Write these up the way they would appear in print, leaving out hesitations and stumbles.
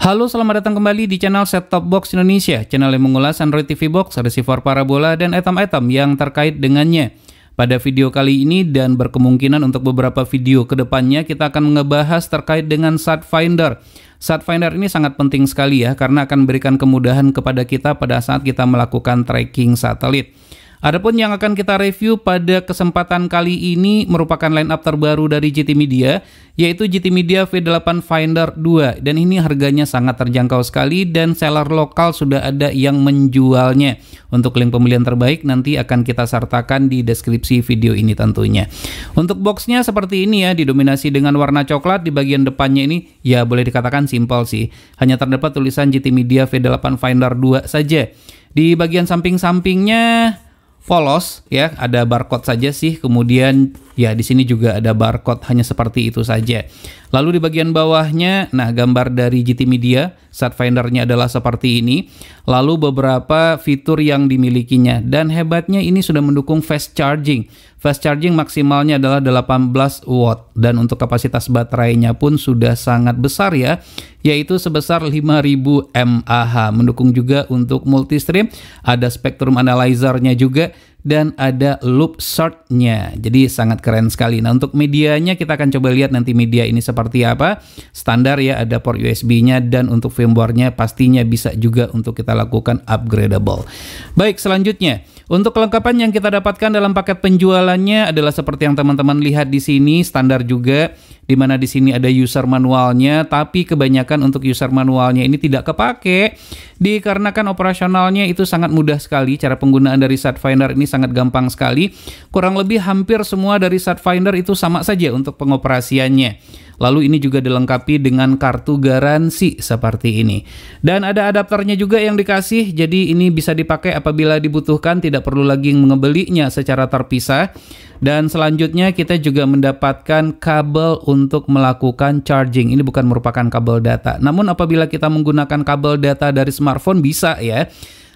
Halo, selamat datang kembali di channel Set Top Box Indonesia, channel yang mengulas Android TV Box, receiver parabola, dan item-item yang terkait dengannya. Pada video kali ini dan berkemungkinan untuk beberapa video kedepannya kita akan ngebahas terkait dengan Sat Finder. Sat Finder ini sangat penting sekali ya, karena akan memberikan kemudahan kepada kita pada saat kita melakukan tracking satelit. Adapun yang akan kita review pada kesempatan kali ini merupakan lineup terbaru dari GT Media, yaitu GT Media V8 Finder 2, dan ini harganya sangat terjangkau sekali dan seller lokal sudah ada yang menjualnya. Untuk link pembelian terbaik nanti akan kita sertakan di deskripsi video ini tentunya. Untuk boxnya seperti ini ya, didominasi dengan warna coklat. Di bagian depannya ini ya boleh dikatakan simpel sih, hanya terdapat tulisan GT Media V8 Finder 2 saja. Di bagian samping-sampingnya polos ya, ada barcode saja sih. Kemudian ya di sini juga ada barcode, hanya seperti itu saja. Lalu di bagian bawahnya, nah gambar dari GT Media, Sat Findernya adalah seperti ini. Lalu beberapa fitur yang dimilikinya, dan hebatnya ini sudah mendukung fast charging. Fast charging maksimalnya adalah 18 watt, dan untuk kapasitas baterainya pun sudah sangat besar ya, yaitu sebesar 5000 mAh. Mendukung juga untuk multistream, ada spektrum analyzer-nya juga, dan ada loop sort-nya. Jadi sangat keren sekali. Nah, untuk medianya kita akan coba lihat nanti media ini seperti apa. Standar ya, ada port USB-nya, dan untuk firmware-nya pastinya bisa juga untuk kita lakukan upgradable. Baik, selanjutnya untuk kelengkapan yang kita dapatkan dalam paket penjualannya adalah seperti yang teman-teman lihat di sini, standar juga, di mana di sini ada user manualnya, tapi kebanyakan untuk user manualnya ini tidak kepake dikarenakan operasionalnya itu sangat mudah sekali. Cara penggunaan dari Sat Finder ini sangat gampang sekali. Kurang lebih hampir semua dari Sat Finder itu sama saja untuk pengoperasiannya. Lalu ini juga dilengkapi dengan kartu garansi seperti ini. Dan ada adapternya juga yang dikasih, jadi ini bisa dipakai apabila dibutuhkan, tidak perlu lagi mengebelinya secara terpisah. Dan selanjutnya kita juga mendapatkan kabel untuk melakukan charging. Ini bukan merupakan kabel data, namun apabila kita menggunakan kabel data dari smartphone bisa ya.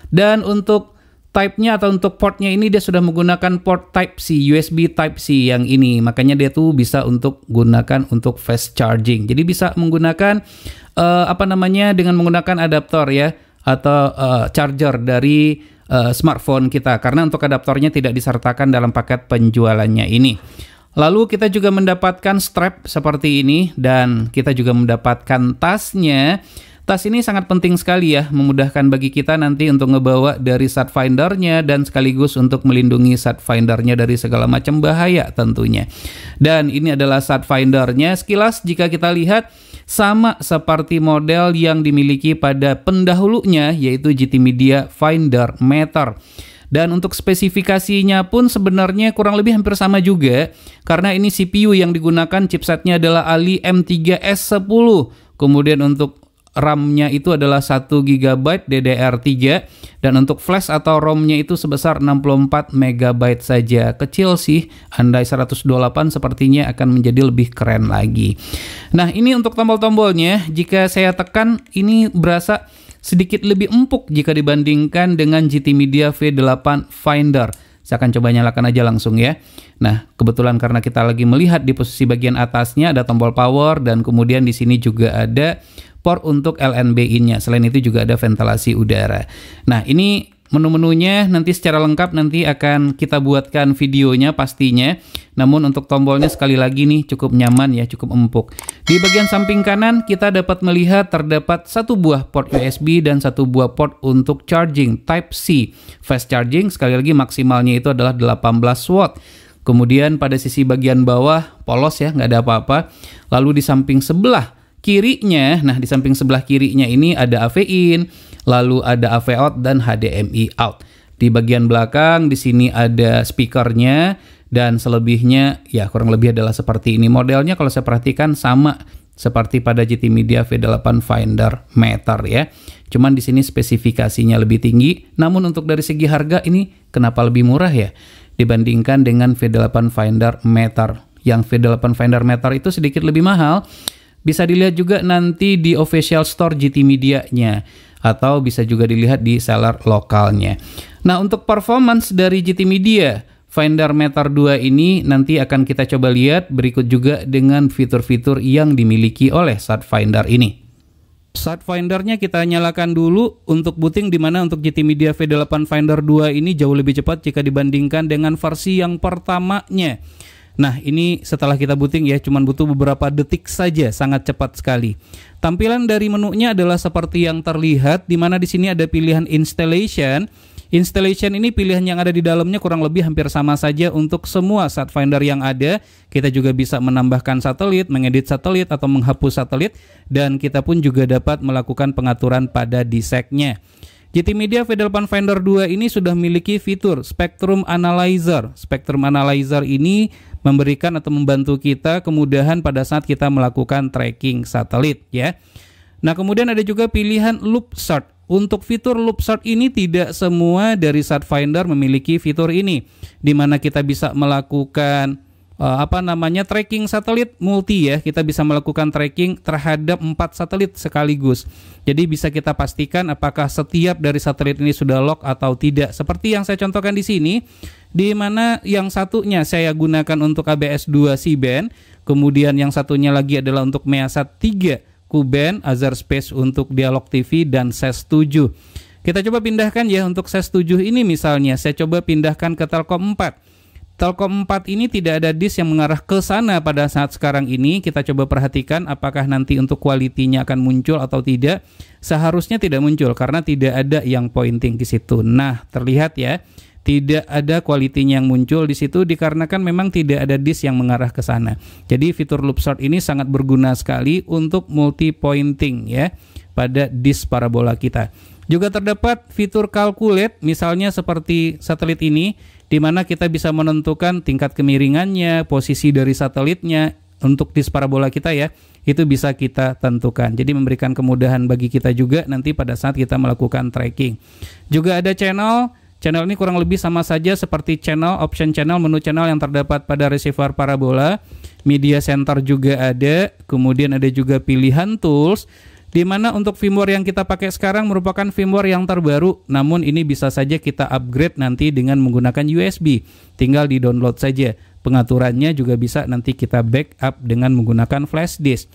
Dan untuk type-nya atau untuk portnya ini dia sudah menggunakan port Type-C, USB Type-C yang ini. Makanya dia tuh bisa untuk gunakan untuk fast charging. Jadi bisa menggunakan dengan menggunakan adaptor ya, atau charger dari smartphone kita, karena untuk adaptornya tidak disertakan dalam paket penjualannya ini. Lalu kita juga mendapatkan strap seperti ini, dan kita juga mendapatkan tasnya. Tas ini sangat penting sekali ya, memudahkan bagi kita nanti untuk ngebawa dari Sat Findernya, dan sekaligus untuk melindungi Sat Findernya dari segala macam bahaya tentunya. Dan ini adalah Sat Findernya. Sekilas jika kita lihat sama seperti model yang dimiliki pada pendahulunya, yaitu GT Media Finder Meter. Dan untuk spesifikasinya pun sebenarnya kurang lebih hampir sama juga, karena ini CPU yang digunakan chipsetnya adalah Ali M3S10. Kemudian untuk RAM-nya itu adalah 1 GB DDR3, dan untuk flash atau ROM-nya itu sebesar 64 MB saja. Kecil sih, andai 128 sepertinya akan menjadi lebih keren lagi. Nah, ini untuk tombol-tombolnya, jika saya tekan ini berasa sedikit lebih empuk jika dibandingkan dengan GT Media V8 Finder. Saya akan coba nyalakan aja langsung ya. Nah, kebetulan karena kita lagi melihat di posisi bagian atasnya ada tombol power, dan kemudian di sini juga ada port untuk LNB-in-nya. Selain itu juga ada ventilasi udara. Nah, ini menu-menunya nanti secara lengkap nanti akan kita buatkan videonya pastinya. Namun untuk tombolnya sekali lagi nih cukup nyaman ya, cukup empuk. Di bagian samping kanan kita dapat melihat terdapat satu buah port USB dan satu buah port untuk charging Type-C. Fast charging sekali lagi maksimalnya itu adalah 18 watt. Kemudian pada sisi bagian bawah polos ya, nggak ada apa-apa. Lalu di samping sebelah kirinya, nah di samping sebelah kirinya ini ada AV in, lalu ada AV out dan HDMI out. Di bagian belakang di sini ada speakernya, dan selebihnya ya kurang lebih adalah seperti ini. Modelnya kalau saya perhatikan sama seperti pada GT Media V8 Finder Meter ya. Cuman di sini spesifikasinya lebih tinggi, namun untuk dari segi harga ini kenapa lebih murah ya dibandingkan dengan V8 Finder Meter. Yang V8 Finder Meter itu sedikit lebih mahal. Bisa dilihat juga nanti di official store GT Media-nya, atau bisa juga dilihat di seller lokalnya. Nah, untuk performance dari GT Media Finder Meter 2 ini nanti akan kita coba lihat berikut juga dengan fitur-fitur yang dimiliki oleh Sat Finder ini. Sat Findernya kita nyalakan dulu untuk booting, dimana untuk GT Media V8 Finder 2 ini jauh lebih cepat jika dibandingkan dengan versi yang pertamanya. Nah, ini setelah kita booting ya, cuman butuh beberapa detik saja, sangat cepat sekali. Tampilan dari menunya adalah seperti yang terlihat, dimana di sini ada pilihan installation. Installation ini pilihan yang ada di dalamnya kurang lebih hampir sama saja untuk semua Sat Finder yang ada. Kita juga bisa menambahkan satelit, mengedit satelit atau menghapus satelit, dan kita pun juga dapat melakukan pengaturan pada DSEC-nya. GT Media V8 Finder 2 ini sudah memiliki fitur Spectrum Analyzer. Spectrum Analyzer ini memberikan atau membantu kita kemudahan pada saat kita melakukan tracking satelit ya. Nah, kemudian ada juga pilihan Loop Sort. Untuk fitur Loop Sort ini tidak semua dari Sat Finder memiliki fitur ini, di mana kita bisa melakukan tracking satelit multi ya. Kita bisa melakukan tracking terhadap 4 satelit sekaligus. Jadi bisa kita pastikan apakah setiap dari satelit ini sudah lock atau tidak. Seperti yang saya contohkan di sini, di mana yang satunya saya gunakan untuk ABS 2 C-band, kemudian yang satunya lagi adalah untuk Measat 3 Q-band, Azar Space untuk Dialog TV, dan SES 7. Kita coba pindahkan ya untuk SES 7 ini, misalnya saya coba pindahkan ke Telkom 4. Telkom 4 ini tidak ada disk yang mengarah ke sana pada saat sekarang ini. Kita coba perhatikan apakah nanti untuk kualitinya akan muncul atau tidak. Seharusnya tidak muncul karena tidak ada yang pointing di situ. Nah, terlihat ya, tidak ada kualitinya yang muncul di situ dikarenakan memang tidak ada disk yang mengarah ke sana. Jadi fitur Loop Sort ini sangat berguna sekali untuk multi pointing ya pada disk parabola kita. Juga terdapat fitur Calculate, misalnya seperti satelit ini, di mana kita bisa menentukan tingkat kemiringannya, posisi dari satelitnya untuk disk parabola kita ya, itu bisa kita tentukan. Jadi memberikan kemudahan bagi kita juga nanti pada saat kita melakukan tracking. Juga ada channel ini kurang lebih sama saja seperti option channel, menu channel yang terdapat pada receiver parabola. Media center juga ada, kemudian ada juga pilihan tools, di mana untuk firmware yang kita pakai sekarang merupakan firmware yang terbaru, namun ini bisa saja kita upgrade nanti dengan menggunakan USB. Tinggal di-download saja. Pengaturannya juga bisa nanti kita backup dengan menggunakan flash disk.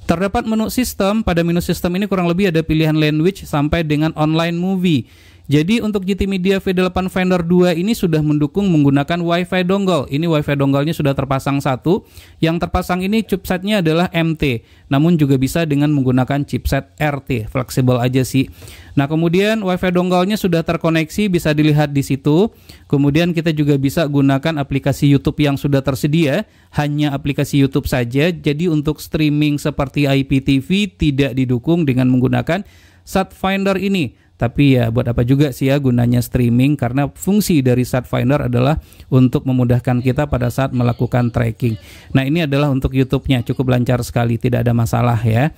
Terdapat menu sistem, pada menu sistem ini kurang lebih ada pilihan language sampai dengan online movie. Jadi untuk GT Media V8 Finder 2 ini sudah mendukung menggunakan Wi-Fi dongle. Ini Wi-Fi dongle-nya sudah terpasang satu. Yang terpasang ini chipsetnya adalah MT, namun juga bisa dengan menggunakan chipset RT, fleksibel aja sih. Nah, kemudian Wi-Fi dongle-nya sudah terkoneksi, bisa dilihat di situ. Kemudian kita juga bisa gunakan aplikasi YouTube yang sudah tersedia, hanya aplikasi YouTube saja. Jadi untuk streaming seperti IPTV tidak didukung dengan menggunakan Sat Finder ini. Tapi ya buat apa juga sih ya gunanya streaming, karena fungsi dari Sat Finder adalah untuk memudahkan kita pada saat melakukan tracking. Nah, ini adalah untuk YouTube-nya, cukup lancar sekali, tidak ada masalah ya.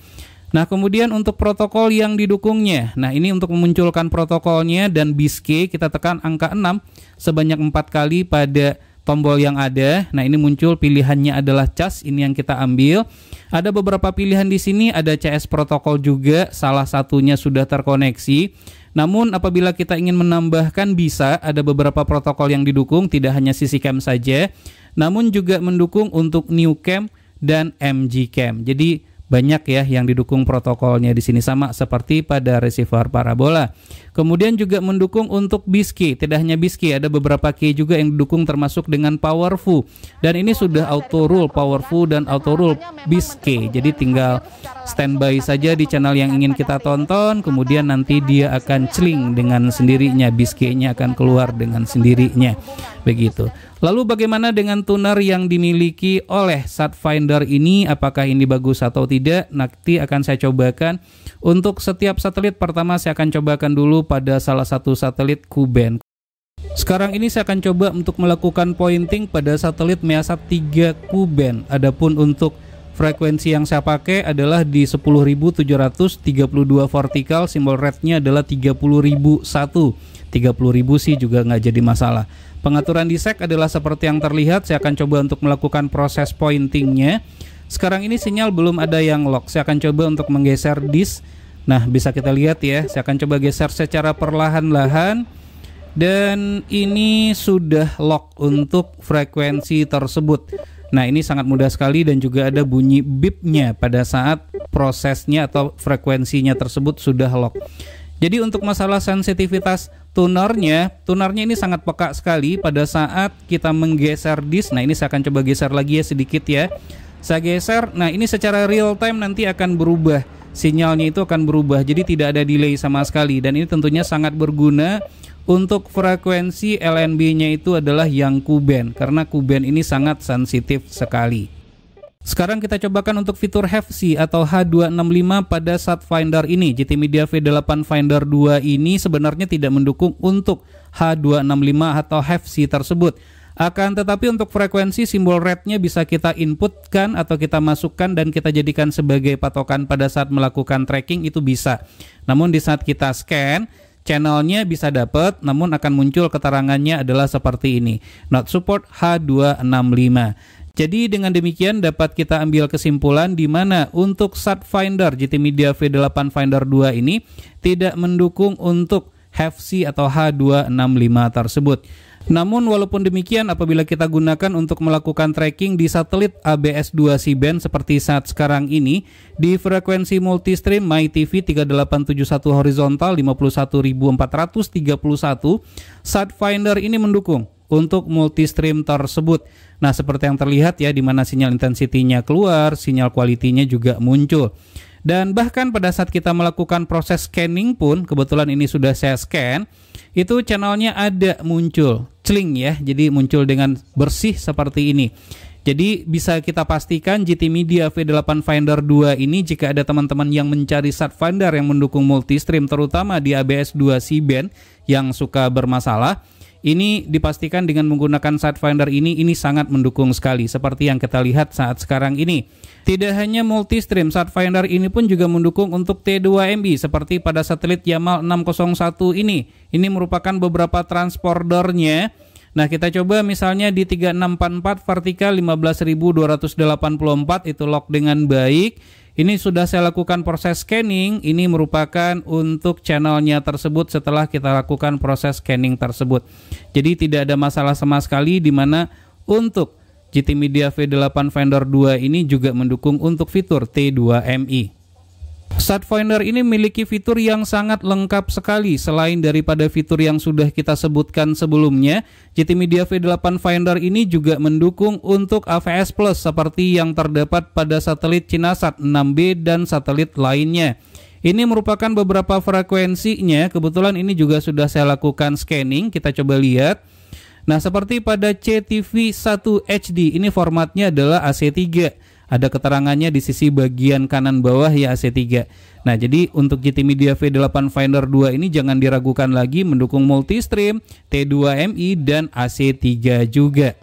Nah, kemudian untuk protokol yang didukungnya. Nah, ini untuk memunculkan protokolnya dan BISK kita tekan angka 6 sebanyak 4 kali pada tombol yang ada. Nah, ini muncul pilihannya adalah cas, ini yang kita ambil. Ada beberapa pilihan di sini, ada CS protokol juga, salah satunya sudah terkoneksi. Namun apabila kita ingin menambahkan bisa, ada beberapa protokol yang didukung, tidak hanya CC-Cam saja, namun juga mendukung untuk New-Cam dan MG-Cam. Jadi banyak ya yang didukung protokolnya di sini, sama seperti pada receiver parabola. Kemudian juga mendukung untuk BISK, tidak hanya BISK, ada beberapa key juga yang didukung termasuk dengan Powerful. Dan ini sudah auto rule Powerful dan auto rule BISK. Jadi tinggal standby saja di channel yang ingin kita tonton, kemudian nanti dia akan celing dengan sendirinya, BISK-nya akan keluar dengan sendirinya. Begitu. Lalu bagaimana dengan tuner yang dimiliki oleh Sat Finder ini? Apakah ini bagus atau tidak? Nanti akan saya cobakan. Untuk setiap satelit, pertama saya akan cobakan dulu pada salah satu satelit Q-band. Sekarang ini saya akan coba untuk melakukan pointing pada satelit Measat 3 Q-band. Adapun untuk frekuensi yang saya pakai adalah di 10.732 vertikal, simbol rate-nya adalah 30.001. 30.000 sih juga nggak jadi masalah. Pengaturan DSEC adalah seperti yang terlihat. Saya akan coba untuk melakukan proses pointingnya. Sekarang ini sinyal belum ada yang lock. Saya akan coba untuk menggeser disk. Nah, bisa kita lihat ya. Saya akan coba geser secara perlahan-lahan. Dan ini sudah lock untuk frekuensi tersebut. Nah, ini sangat mudah sekali dan juga ada bunyi beep-nya pada saat prosesnya atau frekuensinya tersebut sudah lock. Jadi untuk masalah sensitivitas tunernya ini sangat peka sekali pada saat kita menggeser disk. Nah, ini saya akan coba geser lagi ya sedikit ya. Saya geser, nah ini secara real time nanti akan berubah. Sinyalnya itu akan berubah, jadi tidak ada delay sama sekali. Dan ini tentunya sangat berguna untuk frekuensi LNB-nya itu adalah yang Q-band, karena Q-band ini sangat sensitif sekali. Sekarang kita cobakan untuk fitur HFC atau H265 pada SAT Finder ini. GT Media V8 Finder 2 ini sebenarnya tidak mendukung untuk H265 atau HFC tersebut. Akan tetapi untuk frekuensi simbol red-nya bisa kita inputkan atau kita masukkan dan kita jadikan sebagai patokan pada saat melakukan tracking, itu bisa. Namun di saat kita scan, channelnya bisa dapat, namun akan muncul keterangannya adalah seperti ini, not support H265. Jadi dengan demikian dapat kita ambil kesimpulan di mana untuk SAT Finder GT Media V8 Finder 2 ini tidak mendukung untuk HFC atau H265 tersebut. Namun walaupun demikian, apabila kita gunakan untuk melakukan tracking di satelit ABS2 C-band seperti saat sekarang ini, di frekuensi multistream MyTV 3871 horizontal 51431, SAT Finder ini mendukung untuk multistream tersebut. Nah, seperti yang terlihat ya, di mana sinyal intensitinya keluar, sinyal kualitinya juga muncul. Dan bahkan pada saat kita melakukan proses scanning pun, kebetulan ini sudah saya scan, itu channelnya ada muncul cling ya, jadi muncul dengan bersih seperti ini. Jadi bisa kita pastikan GT Media V8 Finder 2 ini, jika ada teman-teman yang mencari SAT Finder yang mendukung multistream terutama di ABS2 C-band yang suka bermasalah, ini dipastikan dengan menggunakan SAT Finder ini sangat mendukung sekali seperti yang kita lihat saat sekarang ini. Tidak hanya multistream, SAT Finder ini pun juga mendukung untuk T2MI seperti pada satelit Yamal 601 ini. Ini merupakan beberapa transpondernya. Nah, kita coba misalnya di 3644 vertikal 15284 itu lock dengan baik. Ini sudah saya lakukan proses scanning, ini merupakan untuk channelnya tersebut setelah kita lakukan proses scanning tersebut. Jadi tidak ada masalah sama sekali, di mana untuk GT Media V8 Finder 2 ini juga mendukung untuk fitur T2MI. SAT Finder ini memiliki fitur yang sangat lengkap sekali. Selain daripada fitur yang sudah kita sebutkan sebelumnya, GT Media V8 Finder ini juga mendukung untuk AVS Plus seperti yang terdapat pada satelit Cinasat 6B dan satelit lainnya. Ini merupakan beberapa frekuensinya. Kebetulan ini juga sudah saya lakukan scanning. Kita coba lihat. Nah, seperti pada CTV1 HD, ini formatnya adalah AC3. Ada keterangannya di sisi bagian kanan bawah ya, AC3. Nah, jadi untuk GT Media V8 Finder 2 ini jangan diragukan lagi, mendukung multistream, T2MI, dan AC3 juga.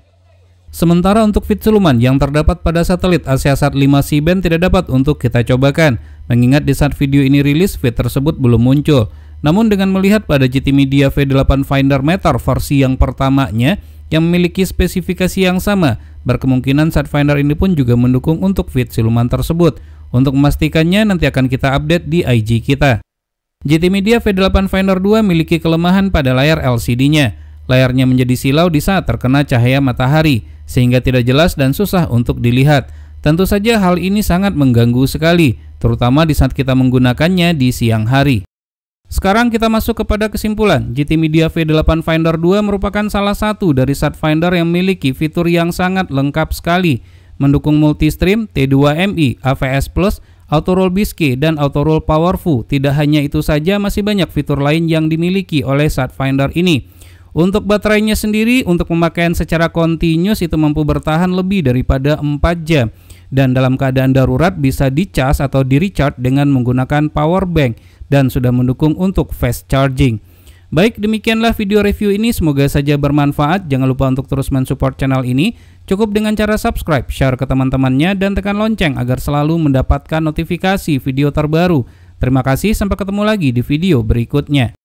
Sementara untuk feed siluman yang terdapat pada satelit AsiaSat 5 C-band tidak dapat untuk kita cobakan, mengingat di saat video ini rilis feed tersebut belum muncul. Namun dengan melihat pada GT Media V8 Finder Meter versi yang pertamanya yang memiliki spesifikasi yang sama, berkemungkinan SAT Finder ini pun juga mendukung untuk feed siluman tersebut. Untuk memastikannya nanti akan kita update di IG kita. GT Media V8 Finder 2 memiliki kelemahan pada layar LCD-nya. Layarnya menjadi silau di saat terkena cahaya matahari, sehingga tidak jelas dan susah untuk dilihat. Tentu saja hal ini sangat mengganggu sekali, terutama di saat kita menggunakannya di siang hari. Sekarang kita masuk kepada kesimpulan. GT Media V8 Finder 2 merupakan salah satu dari SAT Finder yang memiliki fitur yang sangat lengkap sekali, mendukung multistream, T2MI, AVS Plus, Auto Roll Bisque, dan Auto Roll Powerful. Tidak hanya itu saja, masih banyak fitur lain yang dimiliki oleh SAT Finder ini. Untuk baterainya sendiri, untuk pemakaian secara continuous itu mampu bertahan lebih daripada 4 jam. Dan dalam keadaan darurat bisa dicas atau di-recharge dengan menggunakan power bank, dan sudah mendukung untuk fast charging. Baik, demikianlah video review ini, semoga saja bermanfaat. Jangan lupa untuk terus mensupport channel ini, cukup dengan cara subscribe, share ke teman-temannya, dan tekan lonceng agar selalu mendapatkan notifikasi video terbaru. Terima kasih, sampai ketemu lagi di video berikutnya.